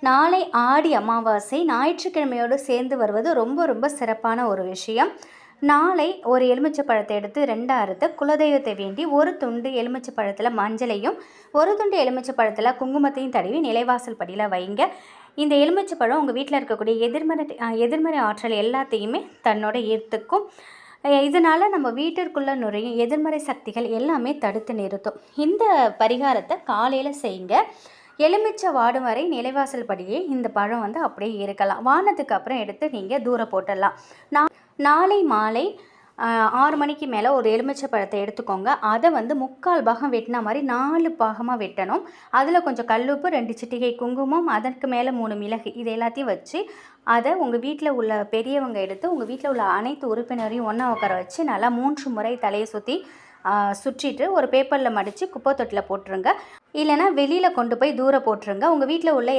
நாளை ஆடி அமாவாசை ஞாயிற்றுக்கிழமையோடு சேர்ந்து வருவது ரொம்ப ரொம்ப சிறப்பான ஒரு விஷயம். நாளை ஒரு எலுமிச்சை பழத்தை எடுத்து 2 அறுத்து குலதெய்வத்தை வேண்டி ஒரு துண்டு எலுமிச்சை பழத்தில் மஞ்சளையும் ஒரு துண்டு எலுமிச்சை பழத்தில் குங்குமத்தையும் தடவி நிலைவாசல் படியில் வைங்க. இந்த எலுமிச்சை பழம் உங்கள் வீட்டில் இருக்கக்கூடிய எதிர்மறை ஆற்றல் எல்லாத்தையுமே தன்னோட ஈர்த்துக்கும். இதனால் நம்ம வீட்டிற்குள்ளே நுழையும் எதிர்மறை சக்திகள் எல்லாமே தடுத்து நிறுத்தும். இந்த பரிகாரத்தை காலையில் செய்யுங்க. எலுமிச்சை வாடும் வரை நிலைவாசல் படியே இந்த பழம் அப்படியே இருக்கலாம். வானத்துக்கு அப்புறம் எடுத்து நீங்கள் தூர போட்டுடலாம். நாளை மாலை 6 மணிக்கு மேலே ஒரு எலுமிச்சை பழத்தை எடுத்துக்கோங்க. அதை 3/4 பாகம் வெட்டின மாதிரி 4 பாகமாக வெட்டணும். அதில் கொஞ்சம் கல்லுப்பு, 2 சிட்டிகை குங்குமம், அதற்கு மேலே 3 மிளகு, இது எல்லாத்தையும் வச்சு அதை உங்கள் வீட்டில் உள்ள பெரியவங்க எடுத்து உங்கள் வீட்டில் உள்ள அனைத்து உறுப்பினரையும் ஒன்றா உட்கார வச்சு நல்லா 3 முறை தலையை சுற்றிட்டு ஒரு பேப்பரில் மடித்து குப்பை தொட்டியில் போட்டுருங்க. இல்லைனா வெளியில் கொண்டு போய் தூர போட்டுருங்க. உங்கள் வீட்டில் உள்ள